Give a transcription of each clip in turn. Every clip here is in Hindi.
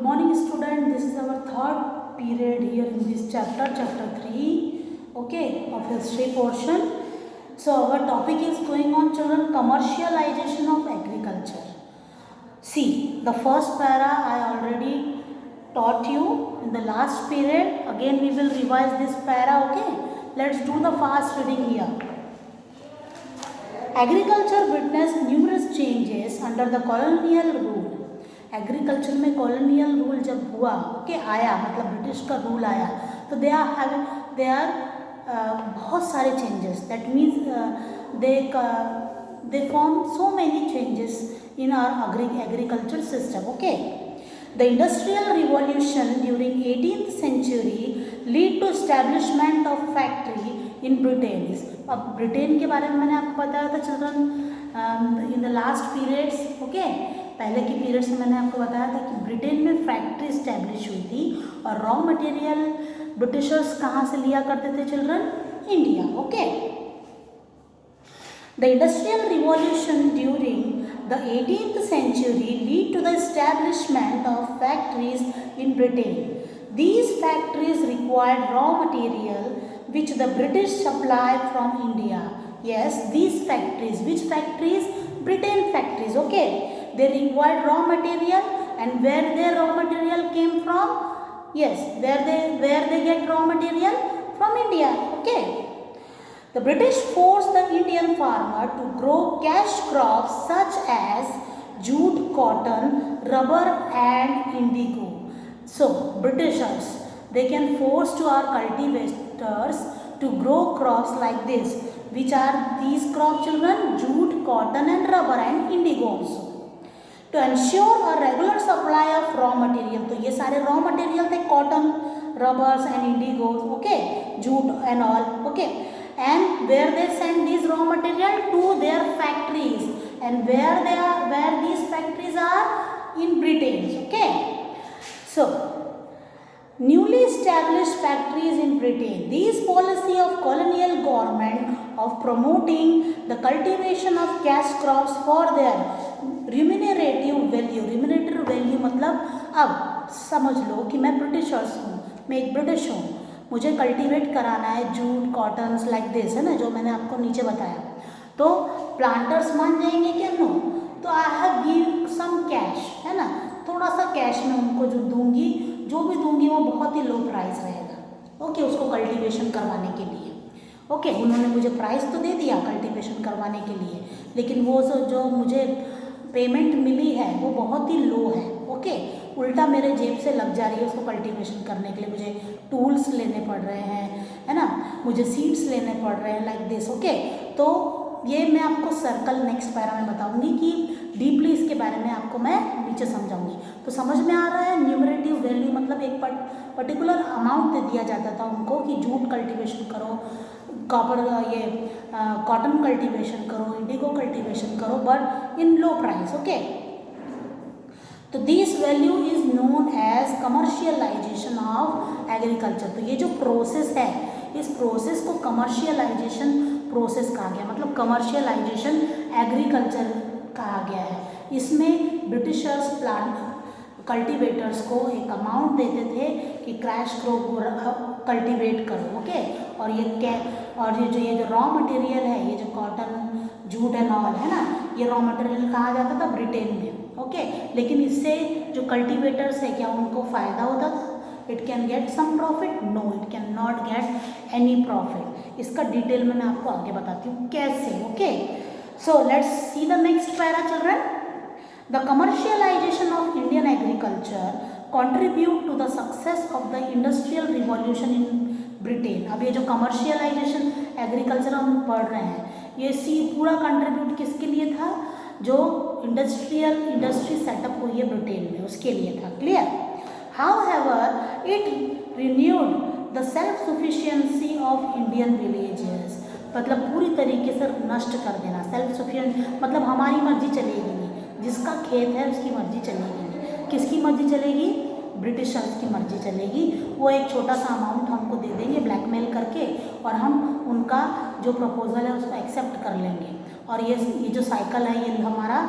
morning student, this is our third period here in this chapter 3, okay, of history portion. So our topic is going on, children, commercialization of agriculture. See, the first para I already taught you in the last period. Again we will revise this para, okay. Let's do the fast reading here. Agriculture witnessed numerous changes under the colonial rule. Agriculture में कॉलोनियल रूल जब हुआ, ओके, आया, मतलब ब्रिटिश का रूल आया, तो दे आर बहुत सारे changes. That means they form so many changes in our agriculture system. Okay, the industrial revolution during 18th century lead to establishment of factory in Britain. अब ब्रिटेन के बारे में मैंने आपको बताया था children in the last periods. Okay, पहले के पीरियड्स में मैंने आपको बताया था कि ब्रिटेन में फैक्ट्री इस्टेब्लिश हुई थी और रॉ मटेरियल ब्रिटिशर्स कहाँ से लिया करते थे children? India. Okay, the industrial revolution during the 18th century lead to the establishment of factories in Britain. These factories required raw material which the British supply from India. Yes, these factories. Which factories? Britain factories. Okay, they required raw material, and where their raw material came from? Yes, where they get raw material from India. Okay, the British forced the Indian farmer to grow cash crops such as jute, cotton, rubber, and indigo. So Britishers, they can force to our cultivators to grow crops like this. Which are these crops children? Jute, cotton and rubber and indigo also. To ensure a regular supply of raw material. तो ये सारे raw material थे, cotton, rubbers and indigo, okay, jute and all, okay. And where they send these raw material? To their factories. And where these factories are? In Britain, okay. So, newly established factories in Britain. These policy of colonial government of promoting the cultivation of cash crops for their remunerative value. Remunerative value मतलब अब समझ लो कि मैं ब्रिटिशर्स हूँ, मैं एक ब्रिटिश हूँ, मुझे कल्टीवेट कराना है जूट, कॉटन्स लाइक दिस, है ना, जो मैंने आपको नीचे बताया. तो प्लांटर्स मान जाएंगे कि नो, तो I have give some cash, है ना, थोड़ा सा कैश में उनको जो दूंगी, जो भी दूंगी वो बहुत ही लो प्राइस रहेगा. ओके, उसको कल्टीवेशन करवाने के लिए. ओके, उन्होंने मुझे प्राइस तो दे दिया कल्टीवेशन करवाने के लिए, लेकिन वो जो मुझे पेमेंट मिली है वो बहुत ही लो है. ओके, उल्टा मेरे जेब से लग जा रही है उसको कल्टीवेशन करने के लिए. मुझे टूल्स लेने पड़ रहे हैं, है ना, मुझे सीड्स लेने पड़ रहे हैं लाइक दिस. ओके, तो ये मैं आपको सर्कल नेक्स्ट पैरा में बताऊंगी कि डीपली इसके बारे में आपको मैं नीचे समझाऊंगी. तो समझ में आ रहा है? न्यूमरेटिव वैल्यू मतलब एक पर्टिकुलर अमाउंट दे दिया जाता था उनको कि जूट कल्टीवेशन करो, कॉटन कल्टीवेशन करो, इंडिगो कल्टीवेशन करो, but in low price. Okay, तो this value is known as commercialisation of agriculture. तो ये जो प्रोसेस है, इस प्रोसेस को कमर्शियलाइजेशन प्रोसेस कहा गया, मतलब कमर्शियलाइजेशन एग्रीकल्चर कहा गया है. इसमें ब्रिटिशर्स कल्टीवेटर्स को एक अमाउंट देते थे कि क्रैश क्रॉप को कल्टीवेट करो. ओके, और ये जो रॉ मटेरियल है, ये जो कॉटन, जूट एंड ऑल है ना, ये रॉ मटेरियल कहा जाता था ब्रिटेन में. ओके, लेकिन इससे जो कल्टीवेटर्स है क्या उनको फ़ायदा होता था? It can get some profit? No, it can not get any profit. इसका डिटेल में मैं आपको आगे बताती हूँ कैसे. Okay, so let's see the next para children. The commercialization of Indian agriculture contribute to the success of the industrial revolution in Britain. अब ये जो commercialization agriculture हम पढ़ रहे हैं, ये पूरा कंट्रीब्यूट किसके लिए था? जो इंडस्ट्री सेटअप हुई है ब्रिटेन में, उसके लिए था. Clear? However, it renewed the self-sufficiency of Indian villages. मतलब पूरी तरीके से नष्ट कर देना. सेल्फ सफिशिएंट मतलब हमारी मर्जी चलेगी नहीं, जिसका खेत है उसकी मर्जी चलेगी नहीं. किसकी मर्जी चलेगी? ब्रिटिशर्स की मर्जी चलेगी. वो एक छोटा सा अमाउंट हमको दे देंगे ब्लैकमेल करके, और हम उनका जो प्रपोजल है उसको एक्सेप्ट कर लेंगे, और ये जो साइकिल है ये हमारा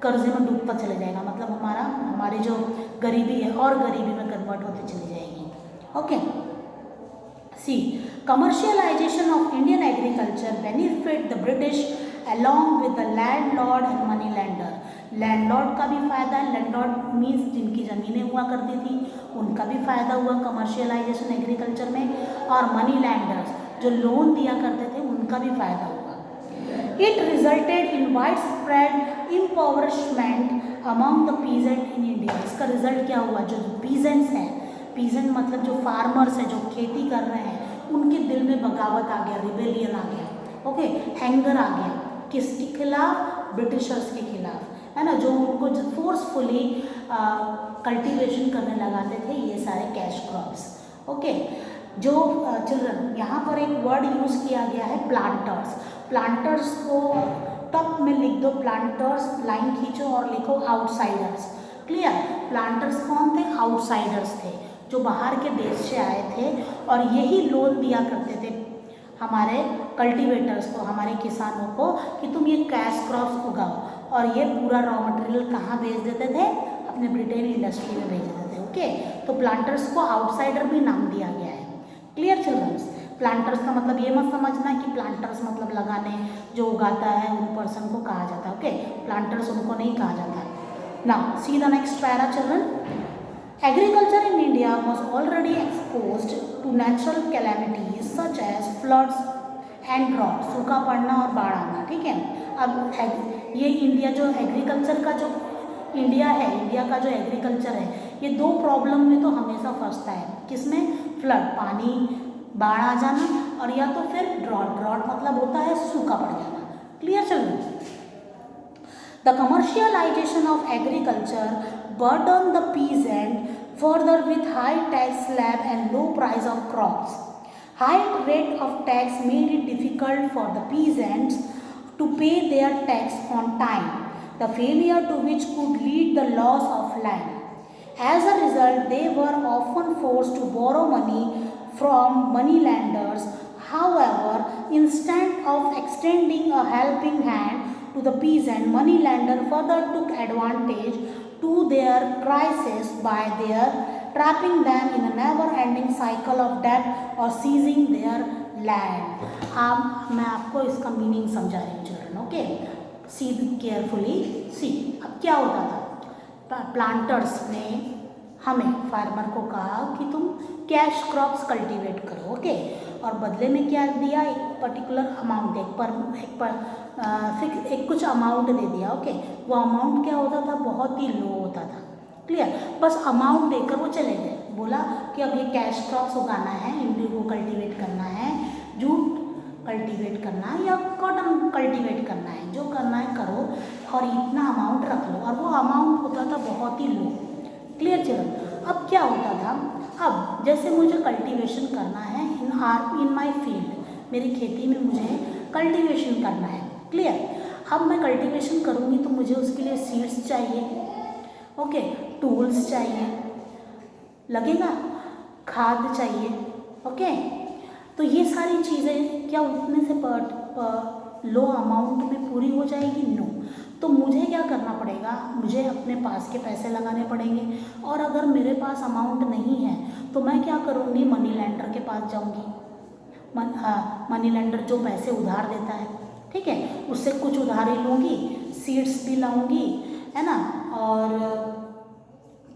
कर्जे में डूबता चले जाएगा. मतलब हमारे जो गरीबी है और गरीबी में कन्वर्ट होती चली जाएगी। Okay, see commercialization of Indian agriculture benefit the British along with the landlord and money lender. Landlord का भी फायदा, लैंडलॉर्ड मीन्स जिनकी ज़मीनें हुआ करती थी उनका भी फायदा हुआ कमर्शियलाइजेशन एग्रीकल्चर में, और मनी लैंडर्स जो लोन दिया करते थे उनका भी फायदा हुआ। It resulted in wide spread impoverishment among the peasant in India. इसका रिजल्ट क्या हुआ, जो पीजेंट्स हैं, पीजेंट मतलब जो फार्मर्स हैं जो खेती कर रहे हैं, उनके दिल में बगावत आ गया, रिबेलियन आ गया, ओके, एंगर आ गया, किसके खिलाफ, ब्रिटिशर्स के खिलाफ, है ना, जो उनको फोर्सफुली कल्टीवेशन करने लगाते थे ये सारे कैश क्रॉप्स। ओके, जो चिल्ड्रन यहाँ पर एक वर्ड यूज़ किया गया है प्लांटर्स। प्लांटर्स को टॉप में लिख दो, प्लांटर्स, लाइन खींचो और लिखो आउटसाइडर्स। क्लियर, प्लांटर्स कौन थे, आउटसाइडर्स थे जो बाहर के देश से आए थे और यही लोन दिया करते थे हमारे कल्टीवेटर्स को, हमारे किसानों को, कि तुम ये कैश क्रॉप्स उगाओ, और ये पूरा रॉ मटेरियल कहाँ भेज देते थे, अपने ब्रिटेन इंडस्ट्री में भेज देते थे। ओके, तो प्लांटर्स को आउटसाइडर भी नाम दिया गया है। क्लियर चिल्ड्रंस, प्लांटर्स का मतलब ये मत समझना कि प्लांटर्स मतलब लगाने, जो उगाता है उन पर्सन को कहा जाता है। ओके, प्लांटर्स उनको नहीं कहा जाता। Now see the next para children. Agriculture in India was already exposed to natural calamities such as floods and drought, सूखा पड़ना और बाढ़ आना। ठीक है, अब ये इंडिया जो एग्रीकल्चर का जो इंडिया है, इंडिया का जो एग्रीकल्चर है, ये दो प्रॉब्लम में तो हमेशा फंसता है। किसमें, फ्लड, पानी बाढ़ आ जाना, और या तो फिर ड्रॉट। ड्रॉट मतलब होता है सूखा पड़ जाना। Clear children, the commercialization of agriculture burdened the peasant further with high tax slab and low price of crops. High rate of tax made it difficult for the peasants to pay their tax on time, the failure to which could lead the loss of land. As a result, they were often forced to borrow money from money lenders. However, instead of extending a helping hand to the peasant, money lender further took advantage to their crisis by their trapping them in a never-ending cycle of debt or seizing their land. अब मैं आपको इसका मीनिंग समझा रही हूँ चिल्ड्रन। ओके, सी केयरफुली सी। अब क्या होता था, प्लांटर्स ने हमें फार्मर को कहा कि तुम कैश क्रॉप्स कल्टीवेट करो। ओके, और बदले में क्या दिया, एक पर्टिकुलर अमाउंट, एक कुछ अमाउंट दे दिया। ओके, वो अमाउंट क्या होता था, बहुत ही लो होता था। क्लियर, बस अमाउंट देकर वो चले गए, बोला कि अब ये कैश क्रॉप्स उगाना है, इंडिगो कल्टीवेट करना है, जूट कल्टीवेट करना है या कॉटन कल्टीवेट करना है, जो करना है करो, और इतना अमाउंट रख लो। और वो अमाउंट होता था बहुत ही लो। क्लियर चिल्ड्रन, अब क्या होता था, अब जैसे मुझे कल्टीवेशन करना है इन माई फील्ड, मेरी खेती में मुझे कल्टीवेशन करना है। क्लियर, अब मैं कल्टीवेशन करूँगी तो मुझे उसके लिए सीड्स चाहिए, ओके, टूल्स चाहिए, लगेगा, खाद चाहिए। ओके, तो ये सारी चीज़ें क्या उतने से लो अमाउंट में पूरी हो जाएगी? नो। तो मुझे क्या करना पड़ेगा, मुझे अपने पास के पैसे लगाने पड़ेंगे, और अगर मेरे पास अमाउंट नहीं है तो मैं क्या करूँगी, मनी लेंडर के पास जाऊँगी। मनी लेंडर जो पैसे उधार देता है, ठीक है, उससे कुछ उधारी लूँगी, सीड्स भी लाऊँगी, है ना, और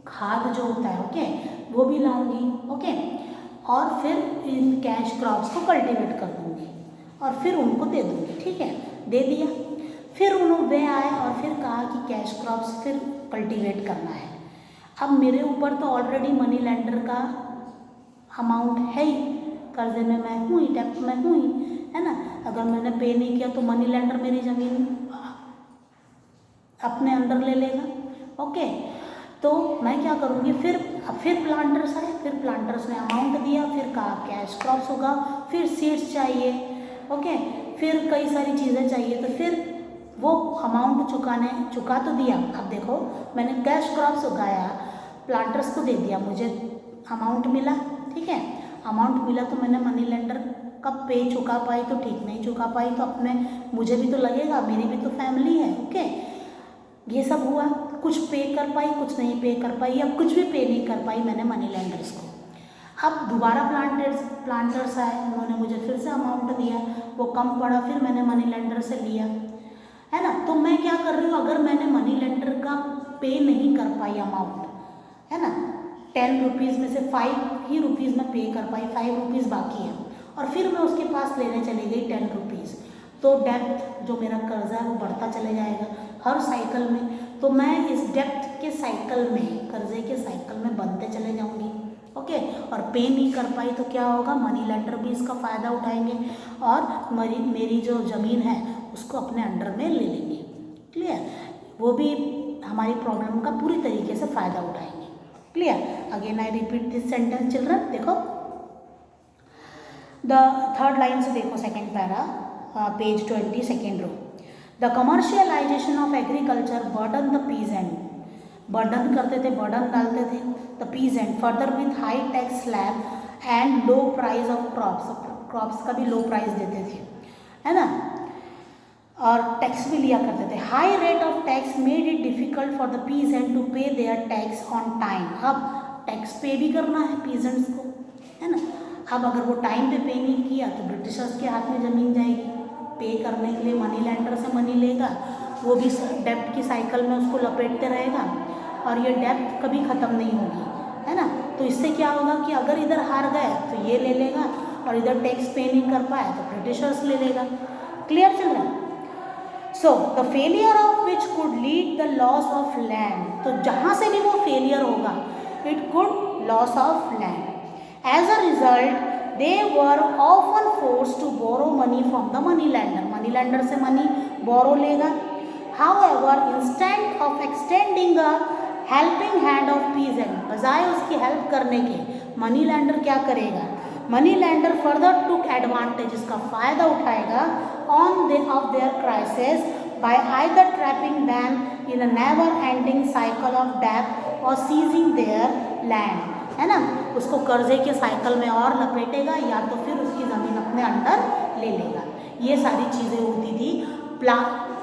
खाद जो होता है, ओके, वो भी लाऊँगी। ओके, और फिर इन कैश क्रॉप्स को कल्टीवेट कर दूँगी और फिर उनको दे दूँगी। ठीक है, दे दिया, फिर वे आए और फिर कहा कि कैश क्रॉप्स फिर कल्टीवेट करना है। अब मेरे ऊपर तो ऑलरेडी मनी लेंडर का अमाउंट है ही, कर्जे में मैं हूँ ही, डेब्ट में हूँ ही, है ना। अगर मैंने पे नहीं किया तो मनी लेंडर मेरी ज़मीन अपने अंदर ले लेगा। ओके, तो मैं क्या करूँगी, फिर प्लांटर्स आए, फिर प्लांटर्स ने अमाउंट दिया, फिर कहा कैश क्रॉप्स होगा, फिर सीड्स चाहिए, ओके, फिर कई सारी चीज़ें चाहिए, तो फिर वो अमाउंट चुका तो दिया। अब देखो, मैंने कैश क्रॉप्स उगाया, प्लांटर्स को दे दिया, मुझे अमाउंट मिला। ठीक है, अमाउंट मिला तो मैंने मनी लेंडर का पे चुका पाई तो ठीक, नहीं चुका पाई तो अपने मुझे भी तो लगेगा, मेरी भी तो फैमिली है। ओके, ये सब हुआ। कुछ पे कर पाई, कुछ नहीं पे कर पाई, या कुछ भी पे नहीं कर पाई मैंने मनी लेंडर्स को। अब दोबारा प्लांटर्स आए, उन्होंने मुझे फिर से अमाउंट दिया, वो कम पड़ा, फिर मैंने मनी लेंडर से लिया, है ना। तो मैं क्या कर रही हूँ, अगर मैंने मनी लेंडर का पे नहीं कर पाई अमाउंट, है ना, 10 रुपीज़ में से 5 ही रुपीज़ में पे कर पाई, 5 रुपीज़ बाकी है, और फिर मैं उसके पास लेने चली गई 10 रुपीज़, तो डेप्थ जो मेरा कर्जा है वो बढ़ता चले जाएगा हर साइकिल में। तो मैं इस डेप्थ के साइकिल में, कर्जे के साइकिल में बनते चले जाऊंगी, ओके। और पे नहीं कर पाई तो क्या होगा, मनी लेंडर भी इसका फ़ायदा उठाएंगे और मेरी जो ज़मीन है उसको अपने अंडर में ले लेंगे, क्लियर। वो भी हमारी प्रॉब्लम का पूरी तरीके से फ़ायदा उठाएंगे, clear. Again I repeat this sentence children, देखो द थर्ड लाइन से देखो, second para, page 20, second row. The commercialisation of agriculture burden the peasant, burden करते थे, बर्डन डालते थे the peasant further with high tax slab and low price of crops का भी लो प्राइस देते थे, है ना, और टैक्स भी लिया करते थे। High rate of tax made it difficult for the peasant to pay their tax on time. अब टैक्स पे भी करना है पीजेंट्स को, है ना। अब अगर वो टाइम पे नहीं किया तो ब्रिटिशर्स के हाथ में ज़मीन जाएगी, पे करने के लिए मनी लेंडर से मनी लेगा, वो भी डेप्ट की साइकिल में उसको लपेटते रहेगा, और ये डेप्ट कभी ख़त्म नहीं होगी, है ना। तो इससे क्या होगा कि अगर इधर हार गए तो ये ले लेगा, और इधर टैक्स पे नहीं कर पाया तो ब्रिटिशर्स ले लेगा, clear children. So the failure of which could lead the loss of land, तो जहाँ से भी वो फेलियर होगा it could loss of land. As a result they were often force to borrow money from the money lender, money lender से मनी बोरो लेगा। However instant of extending a helping hand of peasant, बजाय उसकी हेल्प करने के मनी लेंडर क्या करेगा, मनी लेंडर फर्दर टुक एडवांटेज, इसका फ़ायदा उठाएगा on of their crisis bye either trapping them in a never ending cycle of डेब्ट और सीजिंग देयर लैंड, है ना। उसको कर्जे के साइकिल में और लपेटेगा, या तो फिर उसकी ज़मीन अपने अंडर ले लेगा। ये सारी चीज़ें होती थी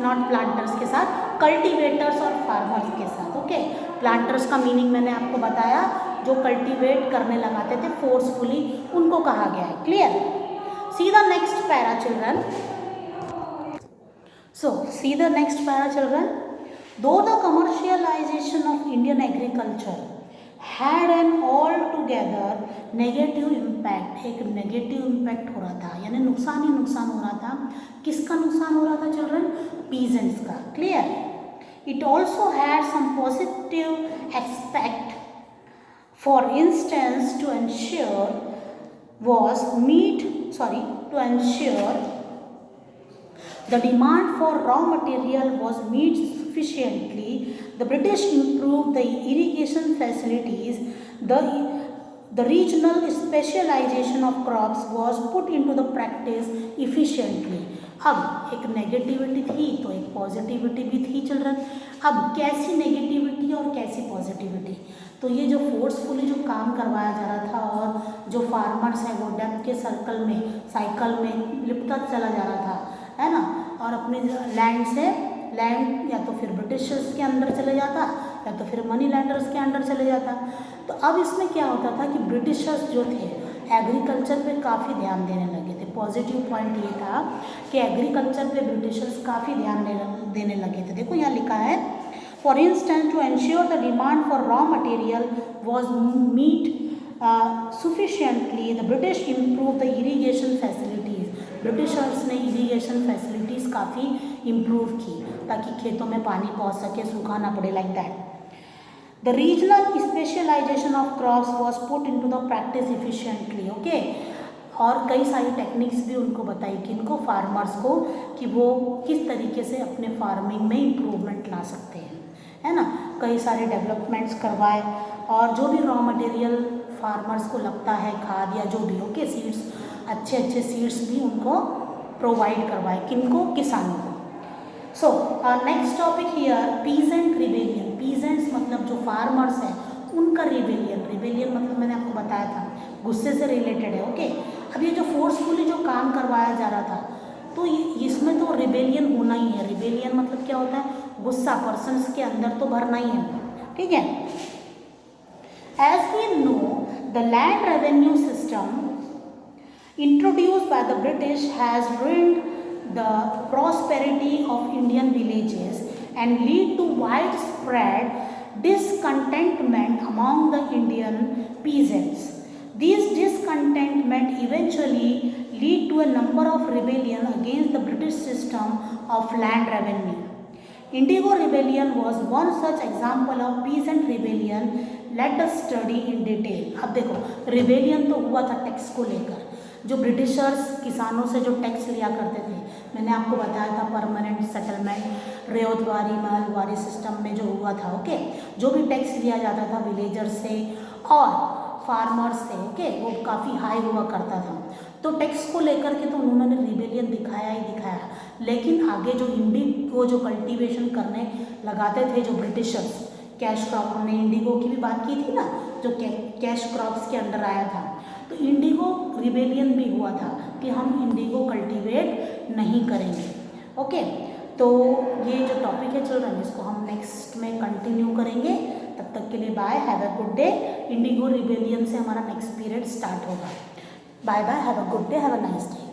नॉट प्लांटर्स के साथ, कल्टीवेटर्स और फार्मर्स के साथ, ओके। प्लांटर्स का मीनिंग मैंने आपको बताया, जो कल्टीवेट करने लगाते थे फोर्सफुली, उनको कहा गया है, clear. See the next para children, so see the next para children. Though the commercialisation of Indian agriculture had an altogether negative impact, एक नेगेटिव इम्पैक्ट हो रहा था, यानी नुकसान ही नुकसान हो रहा था। किसका नुकसान हो रहा था चिल्ड्रन, पीजेंट्स का, clear. It also had some positive expect, for instance to ensure the demand for raw material was met sufficiently, the British improved the irrigation facilities, the regional specialization of crops was put into the practice efficiently। अब एक नेगेटिविटी थी तो एक पॉजिटिविटी भी थी चिल्ड्रन। अब कैसी नेगेटिविटी और कैसी पॉजिटिविटी, तो ये जो फोर्सफुली जो काम करवाया जा रहा था और जो फार्मर्स है वो डेप्थ के साइकिल में लिपटा चला जा रहा था, है ना, और अपने लैंड या तो फिर ब्रिटिशर्स के अंदर चले जाता या तो फिर मनी लैंडर्स के अंदर चले जाता। तो अब इसमें क्या होता था कि ब्रिटिशर्स जो थे एग्रीकल्चर पे काफ़ी ध्यान देने लगे थे। पॉजिटिव पॉइंट ये था कि एग्रीकल्चर पे ब्रिटिशर्स काफ़ी ध्यान देने लगे थे। देखो यहाँ लिखा है, for instance to ensure the demand for raw material was meet sufficiently, the British improved the irrigation facilities। Britishers ने इरीगेशन फैसिलिटीज़ काफ़ी इम्प्रूव की ताकि खेतों में पानी पहुंच सके, सूखा ना पड़े, like that. The regional specialization of crops was put into the practice efficiently, okay. और कई सारी टेक्निक्स भी उनको बताई कि इनको फार्मर्स को कि वो किस तरीके से अपने फार्मिंग में इम्प्रूवमेंट ला सकते हैं, है ना। कई सारे डेवलपमेंट्स करवाए और जो भी रॉ मटेरियल फार्मर्स को लगता है, खाद या जो भी, ओके, सीड्स, अच्छे सीड्स भी उनको प्रोवाइड करवाए, किनको, किसानों को। So next topic here, peasant rebellion. Peasants मतलब जो फार्मर्स हैं उनका रिबेलियन मतलब मैंने आपको बताया था गुस्से से रिलेटेड है, ओके। अब ये जो फोर्सफुली जो काम करवाया जा रहा था तो इसमें तो रिबेलियन होना ही है। रिबेलियन मतलब क्या होता है, गुस्सा पर्सन्स के अंदर तो भरना ही है, ठीक है। As we know the land revenue system introduced by the British has ruined the prosperity of Indian villages and lead to widespread discontentment among the Indian peasants. These discontentment eventually lead to a number of rebellion against the British system of land revenue. Indigo rebellion was one such example of peasant rebellion. Let us study in detail. अब देखो rebellion तो हुआ था टैक्स को लेकर, जो ब्रिटिशर्स किसानों से जो टैक्स लिया करते थे, मैंने आपको बताया था परमानेंट सेटलमेंट रेवतवारी महलवारी सिस्टम में जो हुआ था, ओके। जो भी टैक्स लिया जाता था विलेजर्स से और फार्मर्स से, ओके, वो काफ़ी हाई हुआ करता था। तो टैक्स को लेकर के तो उन्होंने रिबेलियन दिखाया ही दिखाया, लेकिन आगे जो इंडिगो जो कल्टीवेशन करने लगाते थे जो ब्रिटिशर्स, कैश क्रॉप, हमने इंडिगो की भी बात की थी ना, जो कैश क्रॉप्स के अंडर आया था, तो इंडिगो रिबेलियन भी हुआ था कि हम इंडिगो कल्टीवेट नहीं करेंगे, ओके। तो ये जो टॉपिक है चिल्ड्रन, इसको हम नेक्स्ट में कंटिन्यू करेंगे। तब तक के लिए bye, have a good day. Indigo rebellion से हमारा नेक्स्ट पीरियड स्टार्ट होगा। Bye bye, have a good day, have a nice day.